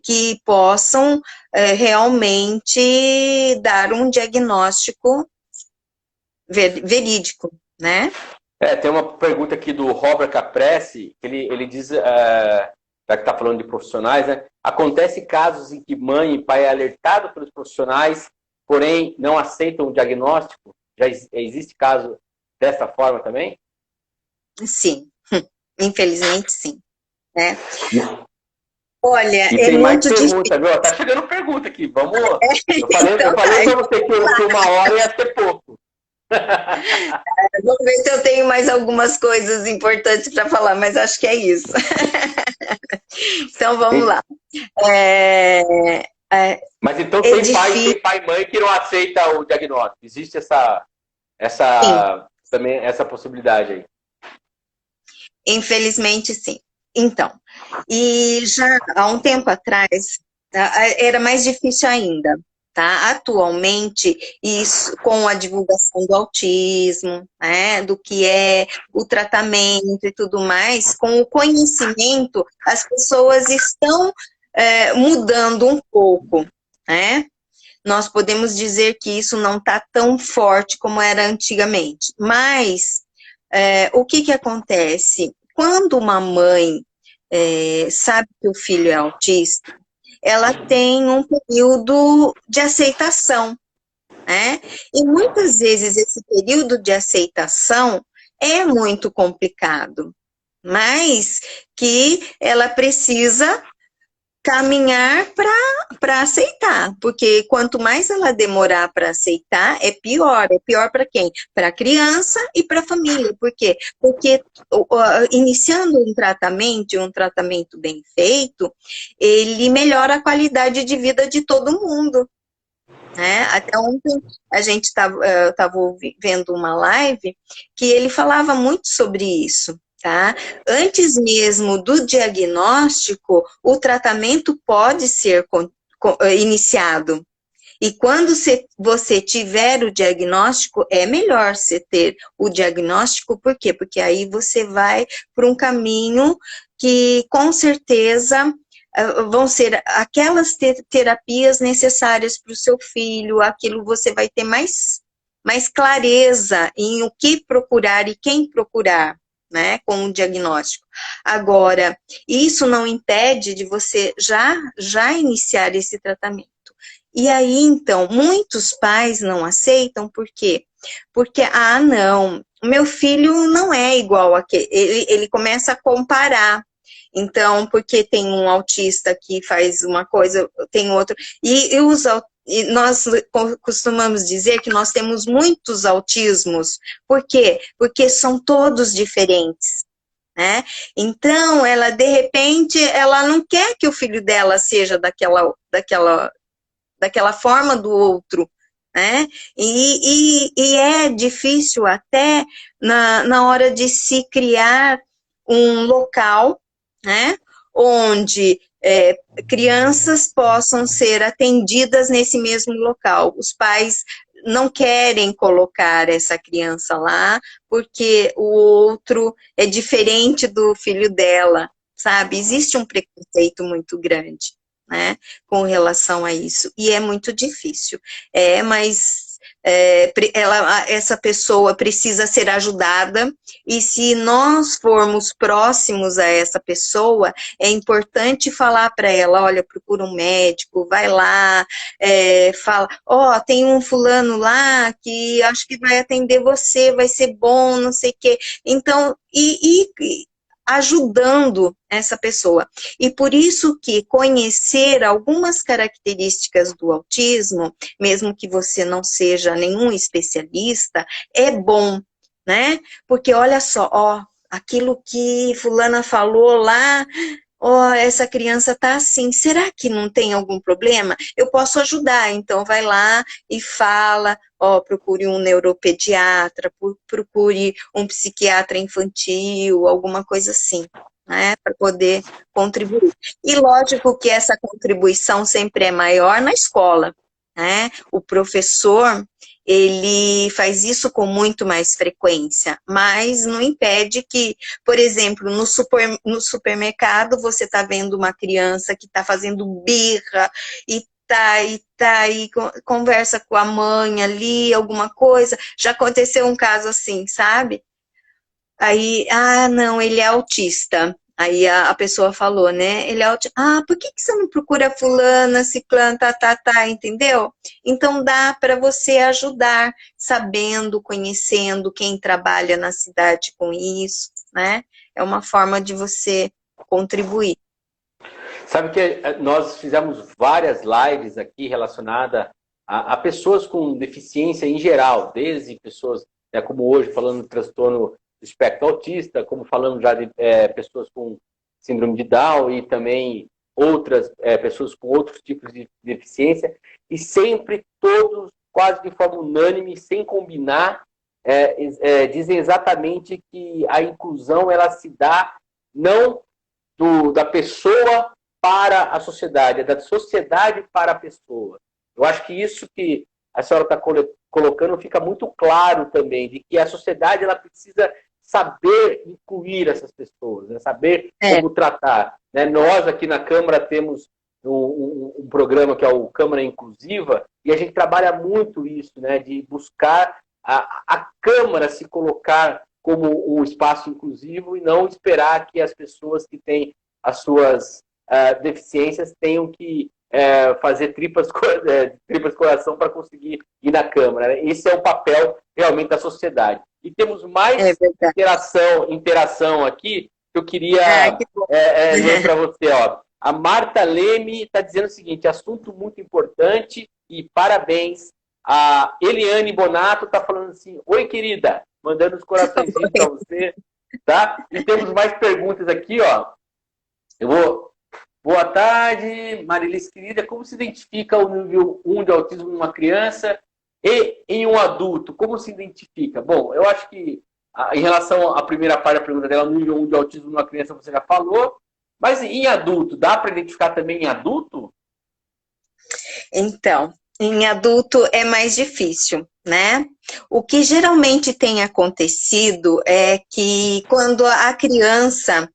Speaker 2: que possam realmente dar um diagnóstico verídico, né?
Speaker 1: Tem uma pergunta aqui do Robert Caprese, que ele diz, já que está falando de profissionais, né? Acontece casos em que mãe e pai é alertado pelos profissionais, porém não aceitam o diagnóstico? Já existe caso dessa forma também?
Speaker 2: Sim, infelizmente sim. Né? Olha,
Speaker 1: E
Speaker 2: é
Speaker 1: tem mais
Speaker 2: muito difícil.
Speaker 1: pergunta, viu? Tá chegando pergunta aqui. Vamos. Eu falei,
Speaker 2: Então
Speaker 1: eu
Speaker 2: tá,
Speaker 1: falei para você que 1 hora ia ser pouco.
Speaker 2: vamos ver se eu tenho mais algumas coisas importantes para falar, mas acho que é isso. Então vamos lá. É, é,
Speaker 1: Mas então
Speaker 2: é difícil,
Speaker 1: tem pai e mãe que não aceita o diagnóstico. Existe
Speaker 2: sim.
Speaker 1: também essa possibilidade aí.
Speaker 2: Infelizmente, sim. Então, e já há um tempo atrás, tá, era mais difícil ainda, tá? Atualmente, isso com a divulgação do autismo, né, do que é o tratamento e tudo mais, com o conhecimento, as pessoas estão mudando um pouco, né? Nós podemos dizer que isso não está tão forte como era antigamente, mas o que acontece? Quando uma mãe sabe que o filho é autista, ela tem um período de aceitação, né? E muitas vezes esse período de aceitação é muito complicado, mas que ela precisa caminhar para aceitar, porque quanto mais ela demorar para aceitar, é pior. É pior para quem? Para a criança e para a família. Por quê? Porque iniciando um tratamento bem feito, ele melhora a qualidade de vida de todo mundo. Né? Até ontem a gente estava vendo uma live que ele falava muito sobre isso. Tá? Antes mesmo do diagnóstico, o tratamento pode ser iniciado. E quando você tiver o diagnóstico, é melhor você ter o diagnóstico, por quê? Porque aí você vai por um caminho que, com certeza, vão ser aquelas terapias necessárias para o seu filho, aquilo você vai ter mais clareza em o que procurar e quem procurar, né, com o diagnóstico. Agora, isso não impede de você já iniciar esse tratamento. E aí, então, muitos pais não aceitam, por quê? Porque, não, meu filho não é igual a aquele, ele começa a comparar. Então, porque tem um autista que faz uma coisa, tem outro. E nós costumamos dizer que nós temos muitos autismos. Por quê? Porque são todos diferentes. Né? Então, ela, de repente, ela não quer que o filho dela seja daquela forma do outro, né? E é difícil até na hora de se criar um local, né? Onde crianças possam ser atendidas nesse mesmo local. Os pais não querem colocar essa criança lá, porque o outro é diferente do filho dela, sabe? Existe um preconceito muito grande, né, com relação a isso, e é muito difícil, mas essa pessoa precisa ser ajudada, e se nós formos próximos a essa pessoa, é importante falar para ela, olha, procura um médico, vai lá, fala, tem um fulano lá que acho que vai atender você, vai ser bom, não sei o quê, então, ajudando essa pessoa. E por isso que conhecer algumas características do autismo, mesmo que você não seja nenhum especialista, é bom, né? Porque olha só, aquilo que fulana falou lá, essa criança tá assim, será que não tem algum problema? Eu posso ajudar, então vai lá e fala, procure um neuropediatra, procure um psiquiatra infantil, alguma coisa assim, né, para poder contribuir. E lógico que essa contribuição sempre é maior na escola, né? O professor, ele faz isso com muito mais frequência, mas não impede que, por exemplo, no supermercado você está vendo uma criança que está fazendo birra e conversa com a mãe ali, alguma coisa. Já aconteceu um caso assim, sabe? Aí, não, ele é autista. Aí a pessoa falou, né? Ele é autista. Por que você não procura fulana, ciclana, entendeu? Então dá para você ajudar, sabendo, conhecendo quem trabalha na cidade com isso, né? É uma forma de você contribuir.
Speaker 1: Sabe que nós fizemos várias lives aqui relacionadas a pessoas com deficiência em geral, desde pessoas, né, como hoje, falando do transtorno do espectro autista, como falando já de pessoas com síndrome de Down e também outras pessoas com outros tipos de deficiência, e sempre todos, quase de forma unânime, sem combinar, dizem exatamente que a inclusão ela se dá não da pessoa para a sociedade, é da sociedade para a pessoa. Eu acho que isso que a senhora está colocando fica muito claro também, de que a sociedade ela precisa saber incluir essas pessoas, né? Saber como tratar. Né? Nós aqui na Câmara temos um programa que é o Câmara Inclusiva, e a gente trabalha muito isso, né? De buscar a Câmara se colocar como um espaço inclusivo e não esperar que as pessoas que têm as suas deficiências tenham que fazer tripas coração para conseguir ir na Câmara. Né? Esse é o papel realmente da sociedade. E temos mais interação aqui que eu queria ler para você. Ó. A Marta Leme está dizendo o seguinte, assunto muito importante e parabéns. A Eliane Bonato está falando assim, oi, querida, mandando os coraçõezinhos para você. Tá? E temos mais perguntas aqui, ó. Boa tarde, Marilis querida. Como se identifica o nível 1 de autismo em uma criança e em um adulto? Como se identifica? Bom, eu acho que em relação à primeira parte da pergunta dela, o nível 1 de autismo em uma criança você já falou. Mas em adulto, dá para identificar também em adulto?
Speaker 2: Então, em adulto é mais difícil, né? O que geralmente tem acontecido é que quando a criança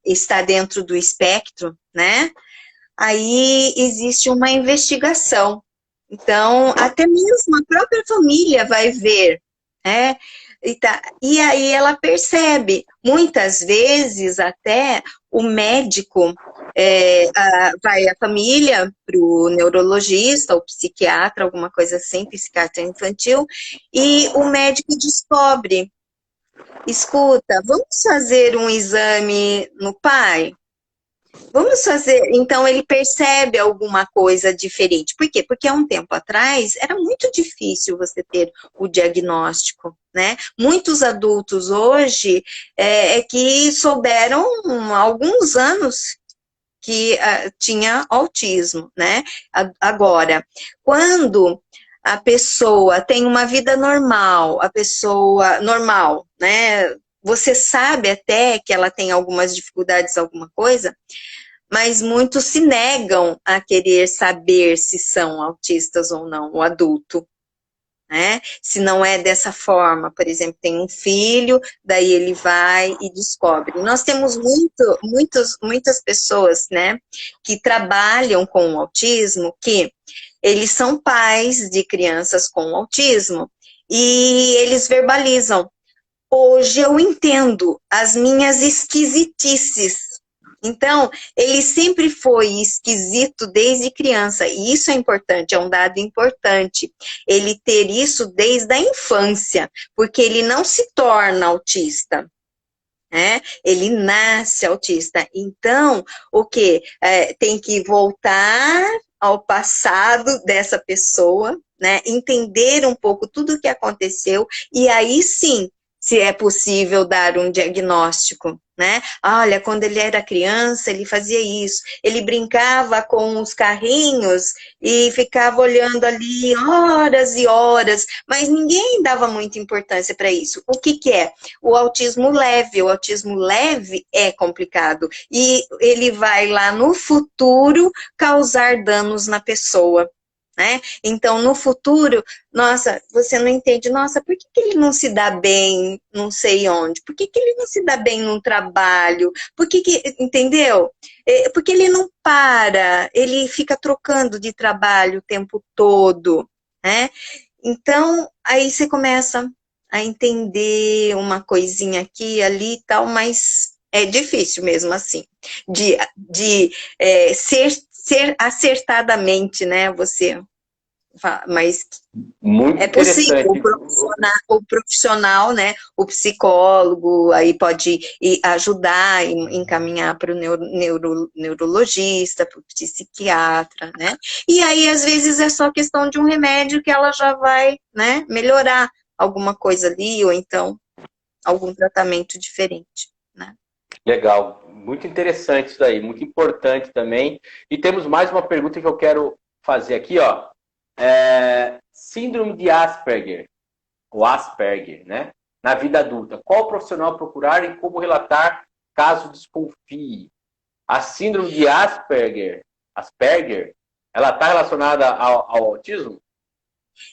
Speaker 2: está dentro do espectro, né? Aí existe uma investigação. Então, até mesmo a própria família vai ver, né? E aí ela percebe, muitas vezes até o médico vai a família para o neurologista ou psiquiatra, alguma coisa assim, psiquiatra infantil, e o médico descobre, escuta, vamos fazer um exame no pai? Vamos fazer, então ele percebe alguma coisa diferente. Por quê? Porque há um tempo atrás era muito difícil você ter o diagnóstico, né? Muitos adultos hoje que souberam há alguns anos que tinha autismo, né? Agora, quando a pessoa tem uma vida normal, a pessoa normal, né? Você sabe até que ela tem algumas dificuldades, alguma coisa, mas muitos se negam a querer saber se são autistas ou não, o adulto, né? Se não é dessa forma, por exemplo, tem um filho, daí ele vai e descobre. Nós temos muitas pessoas, né, que trabalham com o autismo, que eles são pais de crianças com autismo, e eles verbalizam. Hoje eu entendo as minhas esquisitices. Então, ele sempre foi esquisito desde criança, e isso é importante, é um dado importante, ele ter isso desde a infância, porque ele não se torna autista, né? Ele nasce autista. Então, o que? Tem que voltar ao passado dessa pessoa, né? Entender um pouco tudo o que aconteceu, e aí sim, se é possível dar um diagnóstico, né? Olha, quando ele era criança, ele fazia isso. Ele brincava com os carrinhos e ficava olhando ali horas e horas, mas ninguém dava muita importância para isso. O que é? O autismo leve. O autismo leve é complicado e ele vai lá no futuro causar danos na pessoa. Né? Então, no futuro, nossa, você não entende, nossa, por que ele não se dá bem não sei onde? Por que ele não se dá bem num trabalho? Entendeu? Porque ele não para, ele fica trocando de trabalho o tempo todo, né? Então, aí você começa a entender uma coisinha aqui e ali e tal, mas é difícil mesmo assim, de ser acertadamente, né, você, mas
Speaker 1: Muito
Speaker 2: é possível,
Speaker 1: interessante.
Speaker 2: o profissional, né, o psicólogo, aí pode ajudar, encaminhar para o neurologista, para o psiquiatra, né, e aí às vezes é só questão de um remédio que ela já vai, né, melhorar alguma coisa ali, ou então algum tratamento diferente, né.
Speaker 1: Legal, muito interessante isso daí, muito importante também. E temos mais uma pergunta que eu quero fazer aqui, ó. Síndrome de Asperger, ou Asperger, né? Na vida adulta. Qual profissional procurar e como relatar caso desconfie? A síndrome de Asperger, ela está relacionada ao autismo?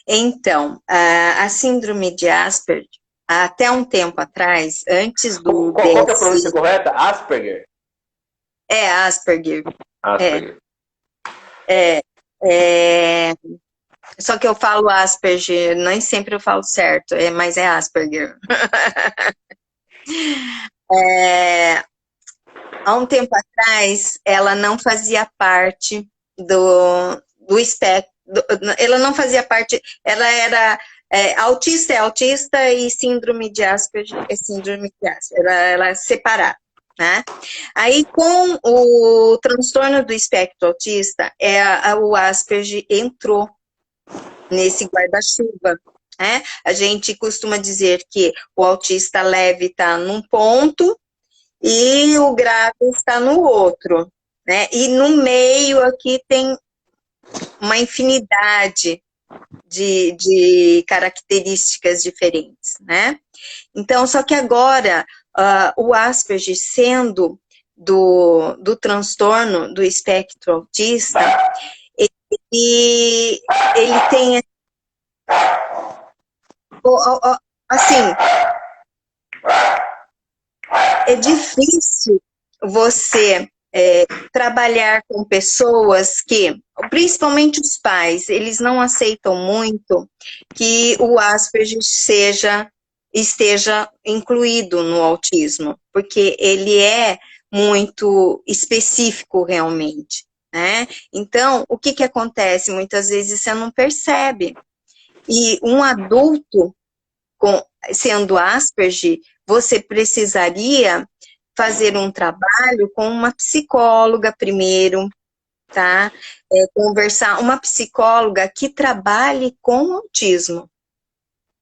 Speaker 2: Então, a síndrome de Asperger, até um tempo atrás, antes do
Speaker 1: Qual que é a pronúncia
Speaker 2: DSM,
Speaker 1: correta? Asperger?
Speaker 2: é Asperger, é,
Speaker 1: Asperger.
Speaker 2: é, é, só que eu falo Asperger, nem sempre eu falo certo, mas é Asperger. Há um tempo atrás, ela não fazia parte do espectro, ela não fazia parte, ela era autista é autista e síndrome de Asperger é síndrome de Asperger, ela é separada, né? Aí, com o transtorno do espectro autista, o Asperger entrou nesse guarda-chuva, né? A gente costuma dizer que o autista leve está num ponto e o grave está no outro, né? E no meio aqui tem uma infinidade de características diferentes, né? Então, só que agora, o Asperger sendo do transtorno do espectro autista, ele tem, assim, é difícil você trabalhar com pessoas que, principalmente os pais, eles não aceitam muito que o Asperger esteja incluído no autismo, porque ele é muito específico realmente, né? Então, o que acontece? Muitas vezes você não percebe. E um adulto sendo Asperger, você precisaria fazer um trabalho com uma psicóloga primeiro, tá? Conversar, uma psicóloga que trabalhe com autismo,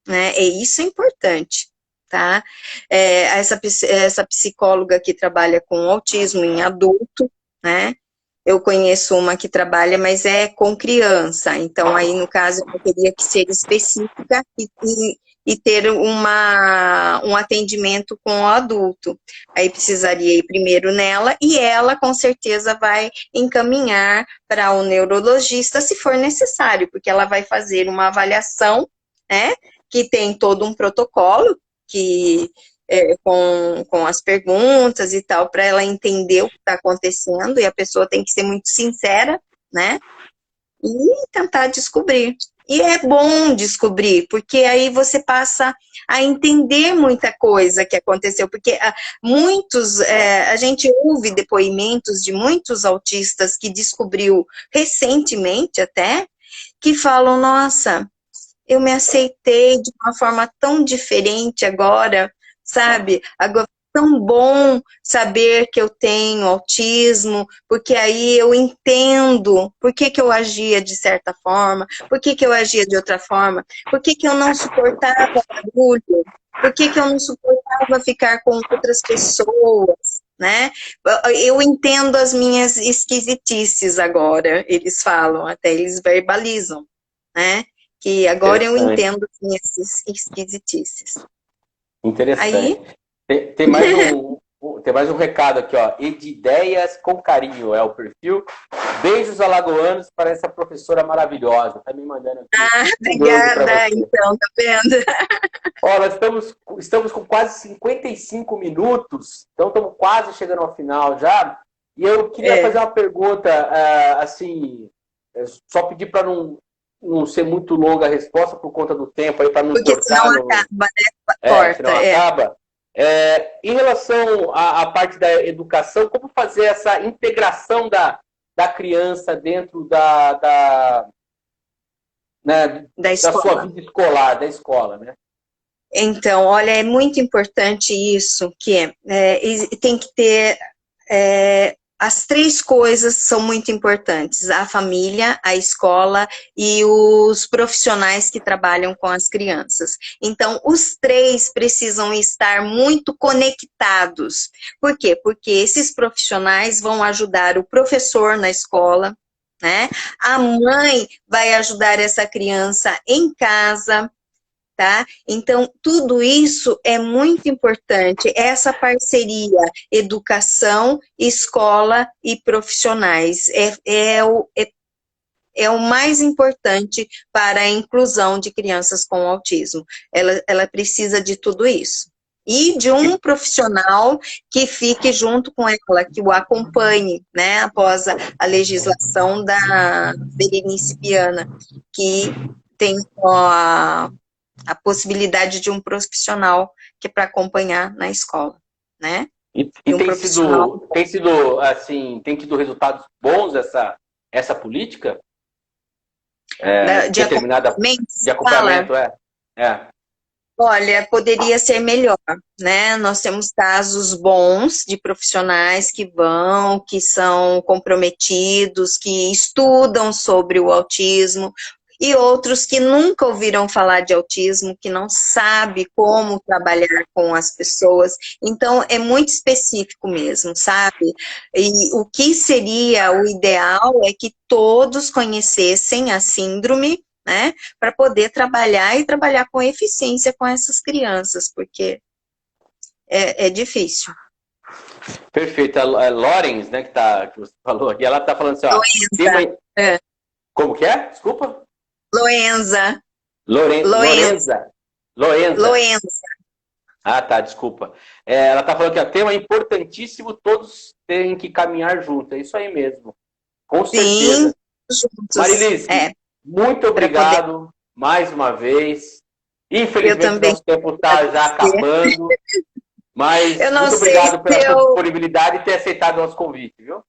Speaker 2: né? E isso é importante, tá? Essa psicóloga que trabalha com autismo em adulto, né? Eu conheço uma que trabalha, mas é com criança. Então, aí, no caso, eu teria que ser específica e ter um atendimento com o adulto. Aí precisaria ir primeiro nela e ela, com certeza, vai encaminhar para o neurologista, se for necessário, porque ela vai fazer uma avaliação, né? Que tem todo um protocolo que com as perguntas e tal, para ela entender o que está acontecendo, e a pessoa tem que ser muito sincera, né? E tentar descobrir. E é bom descobrir, porque aí você passa a entender muita coisa que aconteceu, porque a gente ouve depoimentos de muitos autistas que descobriu recentemente até, que falam, nossa, eu me aceitei de uma forma tão diferente agora, sabe? Agora é tão bom saber que eu tenho autismo, porque aí eu entendo por que eu agia de certa forma, por que eu agia de outra forma, por que eu não suportava barulho, por que eu não suportava ficar com outras pessoas, né? Eu entendo as minhas esquisitices agora, eles falam, até eles verbalizam, né? Que agora eu entendo essas esquisitices.
Speaker 1: Interessante.
Speaker 2: Aí...
Speaker 1: Tem mais um recado aqui, ó. Edideias com carinho é o perfil. Beijos alagoanos para essa professora maravilhosa. Tá me mandando aqui.
Speaker 2: Obrigada, então, tá vendo?
Speaker 1: Ó, nós estamos com quase 55 minutos, então estamos quase chegando ao final já. E eu queria fazer uma pergunta, assim, só pedir para não não ser muito longa a resposta por conta do tempo, aí para não
Speaker 2: Porque
Speaker 1: cortar.
Speaker 2: senão acaba, né? Corta.
Speaker 1: Senão acaba. Em relação à parte da educação, como fazer essa integração da criança dentro né, da sua vida escolar, da escola, né?
Speaker 2: Então, olha, é muito importante isso, que tem que ter... as 3 coisas são muito importantes: a família, a escola e os profissionais que trabalham com as crianças. Então, os 3 precisam estar muito conectados. Por quê? Porque esses profissionais vão ajudar o professor na escola, né? A mãe vai ajudar essa criança em casa, tá? Então, tudo isso é muito importante, essa parceria educação, escola e profissionais. É o mais importante para a inclusão de crianças com autismo. Ela precisa de tudo isso. E de um profissional que fique junto com ela, que o acompanhe, né, após a legislação da Berenice Viana, que tem a possibilidade de um profissional que é para acompanhar na escola, né?
Speaker 1: E
Speaker 2: um
Speaker 1: tem sido assim, tem tido resultados bons essa política?
Speaker 2: De
Speaker 1: acompanhamento,
Speaker 2: Olha, poderia ser melhor, né? Nós temos casos bons de profissionais que são comprometidos, que estudam sobre o autismo, e outros que nunca ouviram falar de autismo, que não sabem como trabalhar com as pessoas. Então, é muito específico mesmo, sabe? E o que seria o ideal é que todos conhecessem a síndrome, né? Para poder trabalhar e trabalhar com eficiência com essas crianças, porque é difícil.
Speaker 1: Perfeito. A Lorenz, né, que você falou aqui, ela está falando assim, ó... Como que é? Desculpa?
Speaker 2: Loenza.
Speaker 1: Lorenza. Ah, tá, desculpa. Ela está falando que o tema é importantíssimo, todos têm que caminhar juntos. É isso aí mesmo. Com certeza.
Speaker 2: Juntos.
Speaker 1: Marilice, muito obrigado mais uma vez. Infelizmente, nosso tempo está já acabando. Mas muito obrigado pela sua disponibilidade e ter aceitado o nosso convite, viu?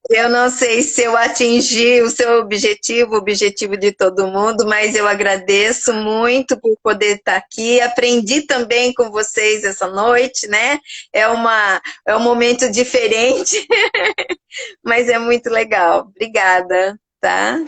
Speaker 2: Eu não sei se eu atingi o seu objetivo, o objetivo de todo mundo, mas eu agradeço muito por poder estar aqui. Aprendi também com vocês essa noite, né? É um momento diferente, mas é muito legal. Obrigada, tá?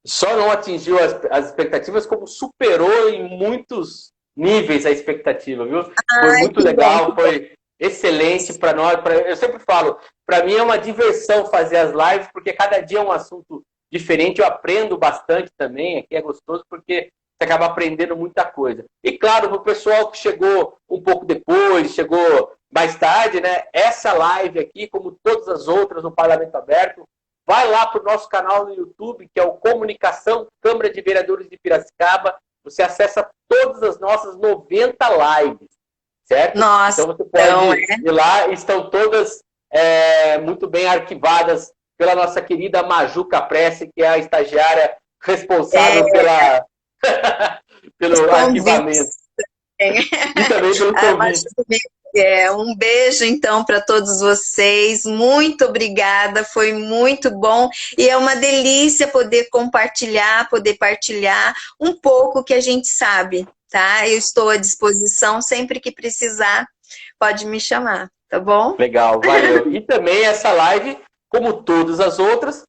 Speaker 1: Só não atingiu as expectativas, como superou em muitos níveis a expectativa, viu? Foi muito legal, foi excelente para nós. Eu sempre falo, para mim é uma diversão fazer as lives, porque cada dia é um assunto diferente, eu aprendo bastante também, aqui é gostoso, porque você acaba aprendendo muita coisa. E claro, para o pessoal que chegou um pouco depois, chegou mais tarde, né? Essa live aqui, como todas as outras no Parlamento Aberto, vai lá para o nosso canal no YouTube, que é o Comunicação Câmara de Vereadores de Piracicaba. Você acessa todas as nossas 90 lives, certo?
Speaker 2: Nossa,
Speaker 1: então você pode ir lá, estão todas muito bem arquivadas pela nossa querida Maju Capresse, que é a estagiária responsável pelo arquivamento. E também pelo convite.
Speaker 2: Um beijo, então, para todos vocês. Muito obrigada, foi muito bom. E é uma delícia poder compartilhar, poder partilhar um pouco que a gente sabe, tá? Eu estou à disposição, sempre que precisar, pode me chamar, tá bom?
Speaker 1: Legal, valeu. E também essa live, como todas as outras,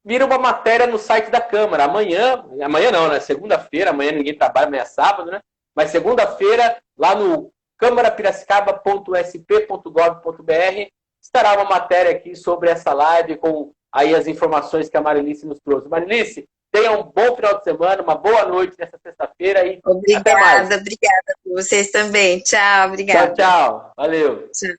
Speaker 1: vira uma matéria no site da Câmara. Amanhã não, né? Segunda-feira, amanhã ninguém trabalha, amanhã é sábado, né? Mas segunda-feira, lá no câmarapiracicaba.sp.gov.br, estará uma matéria aqui sobre essa live com aí as informações que a Marilice nos trouxe. Marilice, tenha um bom final de semana, uma boa noite nessa sexta-feira e até mais.
Speaker 2: Obrigada por vocês também. Tchau, obrigada.
Speaker 1: Tchau, tchau. Valeu.
Speaker 2: Tchau.